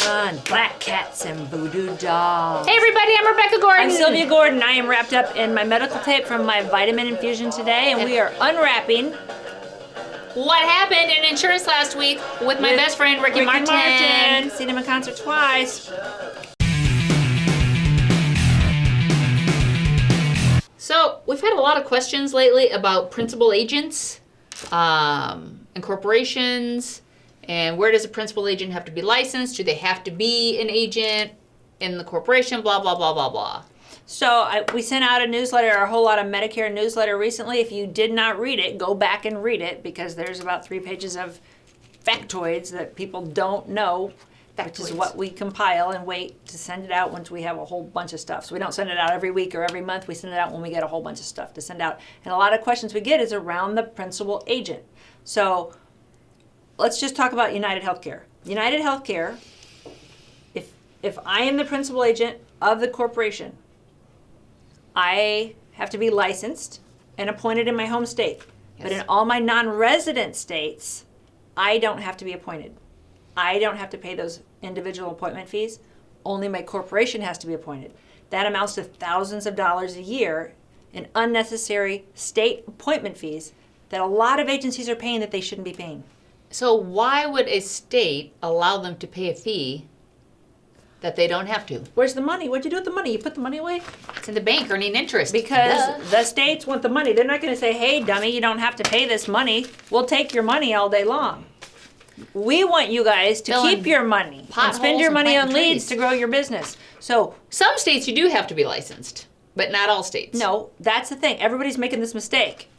fun. Black cats and voodoo dolls. Hey everybody, I'm Rebecca Gordon. I'm Sylvia Gordon. I am wrapped up in my medical tape from my vitamin infusion today, and we are unwrapping What happened in insurance last week with my best friend Ricky Martin. Seen him in concert twice. So we've had a lot of questions lately about principal agents and corporations, and where does a principal agent have to be licensed? Do they have to be an agent in the corporation? Blah, blah, blah, blah, blah. So we sent out a newsletter, a whole lot of Medicare newsletter recently. If you did not read it, go back and read it, because there's about 3 pages of factoids that people don't know, which is what we compile and wait to send it out once we have a whole bunch of stuff. So we don't send it out every week or every month. We send it out when we get a whole bunch of stuff to send out. And a lot of questions we get is around the principal agent. So let's just talk about United Healthcare. United Healthcare, if I am the principal agent of the corporation, I have to be licensed and appointed in my home state. Yes. But in all my non-resident states, I don't have to be appointed. I don't have to pay those individual appointment fees. Only my corporation has to be appointed. That amounts to thousands of dollars a year in unnecessary state appointment fees that a lot of agencies are paying that they shouldn't be paying. So why would a state allow them to pay a fee that they don't have to? Where's the money? What'd you do with the money? You put the money away? It's in the bank earning interest. Because the states want the money. They're not going to say, hey, dummy, you don't have to pay this money. We'll take your money all day long. We want you guys to keep your money and spend your money on leads to grow your business. So some states you do have to be licensed, but not all states. No, that's the thing. Everybody's making this mistake.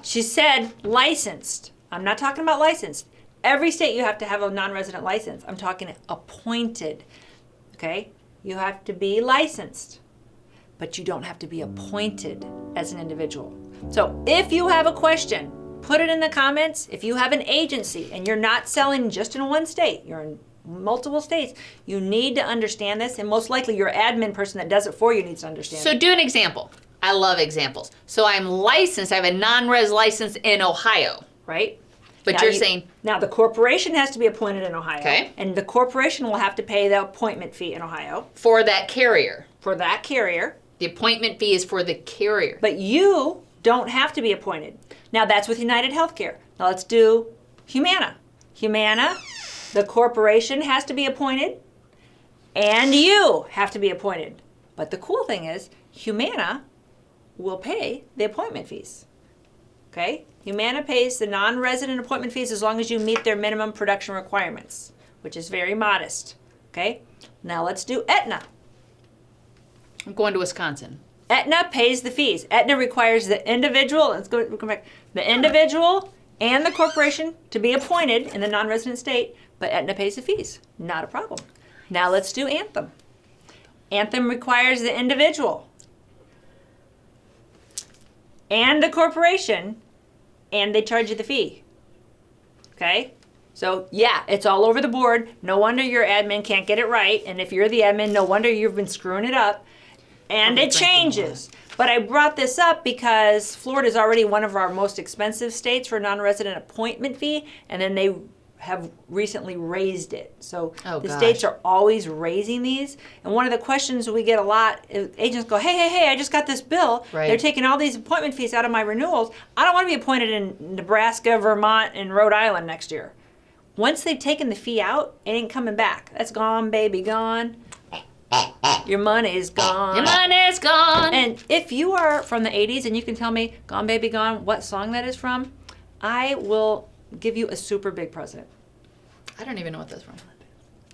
She said licensed. I'm not talking about licensed. Every state you have to have a non-resident license. I'm talking appointed. Okay? You have to be licensed, but you don't have to be appointed as an individual. So if you have a question, put it in the comments. If you have an agency and you're not selling just in one state, you're in multiple states, you need to understand this, and most likely your admin person that does it for you needs to understand it. So do an example. I love examples. So I'm licensed, I have a non-res license in Ohio. Right? But now you're saying... Now the corporation has to be appointed in Ohio. Okay. And the corporation will have to pay the appointment fee in Ohio. For that carrier. For that carrier. The appointment fee is for the carrier. But you don't have to be appointed. Now that's with United Healthcare. Now let's do Humana. Humana, the corporation has to be appointed, and you have to be appointed. But the cool thing is, Humana will pay the appointment fees. Okay? Humana pays the non-resident appointment fees as long as you meet their minimum production requirements, which is very modest. Okay? Now let's do Aetna. I'm going to Wisconsin. Aetna pays the fees. Aetna requires the individual, we'll come back, the individual and the corporation to be appointed in the non-resident state, but Aetna pays the fees. Not a problem. Now let's do Anthem. Anthem requires the individual and the corporation, and they charge you the fee. Okay? So yeah, it's all over the board. No wonder your admin can't get it right, and if you're the admin, no wonder you've been screwing it up. And it changes. But I brought this up because Florida is already one of our most expensive states for non-resident appointment fee, and then they have recently raised it. So states are always raising these. And one of the questions we get a lot is agents go, hey, I just got this bill. Right. They're taking all these appointment fees out of my renewals. I don't want to be appointed in Nebraska, Vermont, and Rhode Island next year. Once they've taken the fee out, it ain't coming back. That's gone, baby, gone. Your money's gone. Your money's gone. And if you are from the 80s and you can tell me, Gone Baby Gone, what song that is from, I will give you a super big present. I don't even know what that's from.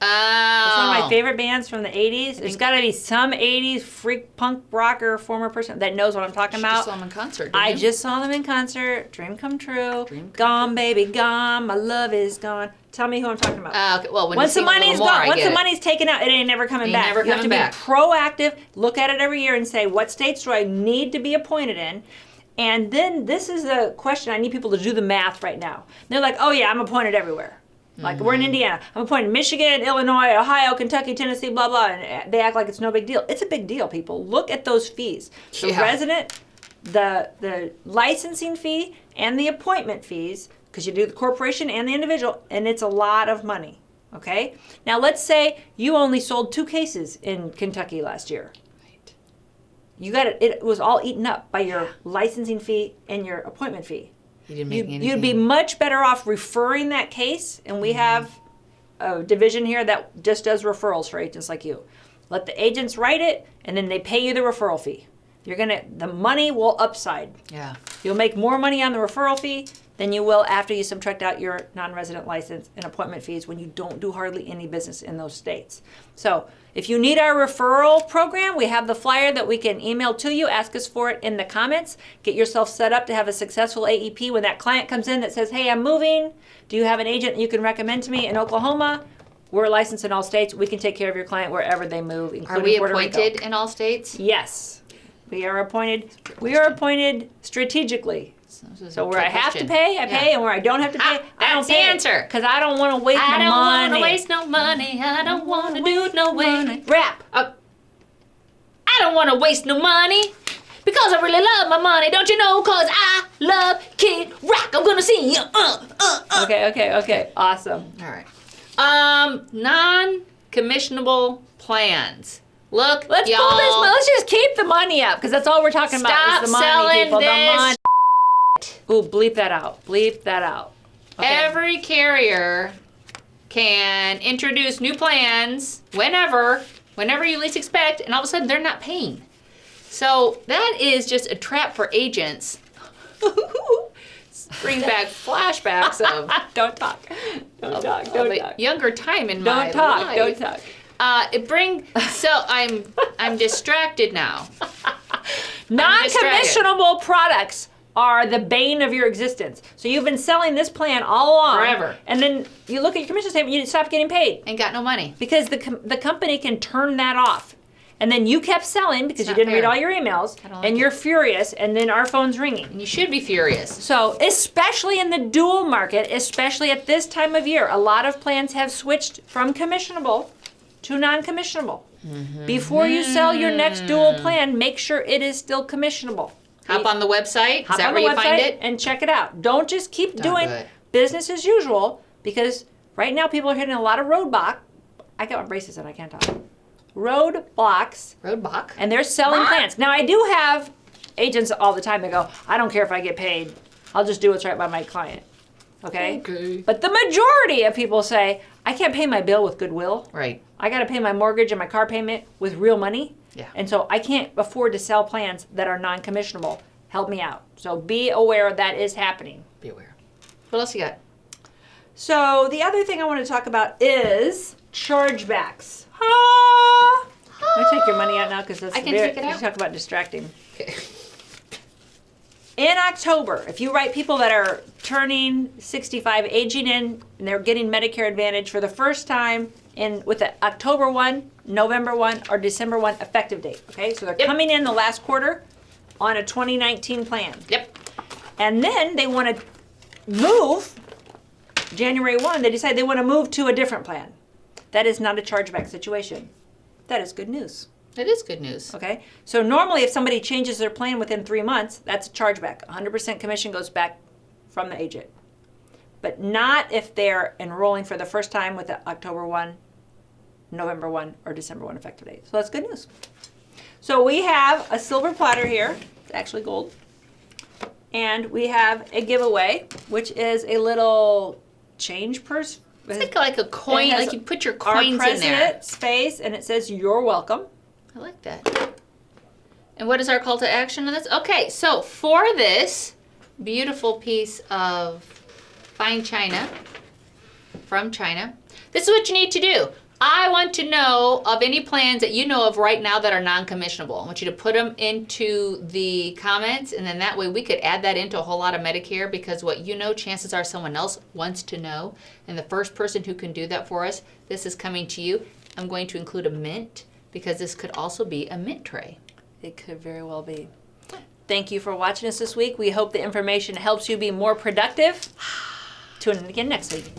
It's one of my favorite bands from the 80s. There's got to be some 80s freak punk rocker former person that knows what I'm talking about. You just saw them in concert, didn't I you? just saw them in concert. Dream come true. Gone, baby, gone. My love is gone. Tell me who I'm talking about. Okay, well, once the money's gone, once the money's taken out, it ain't never coming back. You have to be proactive. Look at it every year and say, what states do I need to be appointed in? And then this is the question. I need people to do the math right now. They're like, oh yeah, I'm appointed everywhere. Like, we're in Indiana. I'm appointed in Michigan, Illinois, Ohio, Kentucky, Tennessee, blah, blah. And they act like it's no big deal. It's a big deal, people. Look at those fees. The resident, the licensing fee, and the appointment fees, because you do the corporation and the individual, and it's a lot of money. Okay? Now let's say you only sold 2 cases in Kentucky last year. Right. You got it was all eaten up by your licensing fee and your appointment fee. You didn't make anything. You'd be much better off referring that case, and we have a division here that just does referrals for agents like you. Let the agents write it, and then they pay you the referral fee. The money will upside. Yeah. You'll make more money on the referral fee than you will after you subtract out your non-resident license and appointment fees when you don't do hardly any business in those states. So if you need our referral program, we have the flyer that we can email to you. Ask us for it in the comments. Get yourself set up to have a successful AEP. When that client comes in that says, hey, I'm moving, do you have an agent you can recommend to me in Oklahoma? We're licensed in all states. We can take care of your client wherever they move, including Are we Puerto Rico. appointed in all states? Yes. We are appointed strategically. So where I have to pay, I pay, and where I don't have to pay, I don't That's the pay. answer. Because I don't want to waste my money. I don't want to waste no money. I don't want to do no way. Rap. I don't want to waste no money because I really love my money. Don't you know? Because I love Kid Rock. I'm going to see you. Okay. Awesome. All right. Non-commissionable plans. Look, Let's y'all. pull this. Let's just keep the money up because that's all we're talking about. Stop Is the money, selling people. this. The money. Ooh, bleep that out. Bleep that out. Okay. Every carrier can introduce new plans whenever you least expect, and all of a sudden they're not paying. So that is just a trap for agents. Brings back flashbacks of Don't talk. Don't talk. Don't talk. younger time in Don't my talk. life. Don't talk. So I'm distracted now. Non-commissionable products are the bane of your existence. So you've been selling this plan all along. Forever. And then you look at your commission statement, you stop getting paid. Ain't got no money. Because the company can turn that off. And then you kept selling because you not didn't read fair. all your emails. I don't like And it. you're furious, and then our phone's ringing. And you should be furious. So especially in the dual market, especially at this time of year, a lot of plans have switched from commissionable to non-commissionable. Before you sell your next dual plan, make sure it is still commissionable. Hop on the website. Is Hop that on where the you find website it? and check it out. Don't just keep Don't doing do it. business as usual, because right now people are hitting a lot of roadblock. I got my braces on, I can't talk. Roadblocks, Roadblock. and they're selling plans. Now I do have agents all the time that go, I don't care if I get paid. I'll just do what's right by my client. Okay? Okay. But the majority of people say, I can't pay my bill with goodwill. Right. I got to pay my mortgage and my car payment with real money. Yeah. And so I can't afford to sell plans that are non-commissionable. Help me out. So be aware that is happening. Be aware. What else you got? So the other thing I want to talk about is chargebacks. I'm going to take your money out now because that's I can take it out. You talk about distracting. Okay. In October, if you write people that are turning 65, aging in, and they're getting Medicare Advantage for the first time with the October 1, November 1, or December 1 effective date, okay? So they're coming in the last quarter on a 2019 plan. Yep. And then they want to move, January 1, they decide they want to move to a different plan. That is not a chargeback situation. That is good news. That is good news. Okay, so normally if somebody changes their plan within 3 months, that's a chargeback. 100% commission goes back from the agent. But not if they're enrolling for the first time with the October 1, November 1, or December 1 effective date. So that's good news. So we have a silver platter here. It's actually gold. And we have a giveaway, which is a little change purse. It's like a coin, It has like you put your our coins in there. president's face, and it says, "You're welcome." I like that. And what is our call to action on this? Okay, so for this beautiful piece of fine china from China, this is what you need to do. I want to know of any plans that you know of right now that are non-commissionable. I want you to put them into the comments, and then that way we could add that into a whole lot of Medicare, because what you know, chances are someone else wants to know. And the first person who can do that for us, this is coming to you. I'm going to include a mint, because this could also be a mint tray. It could very well be. Thank you for watching us this week. We hope the information helps you be more productive. Tune in again next week.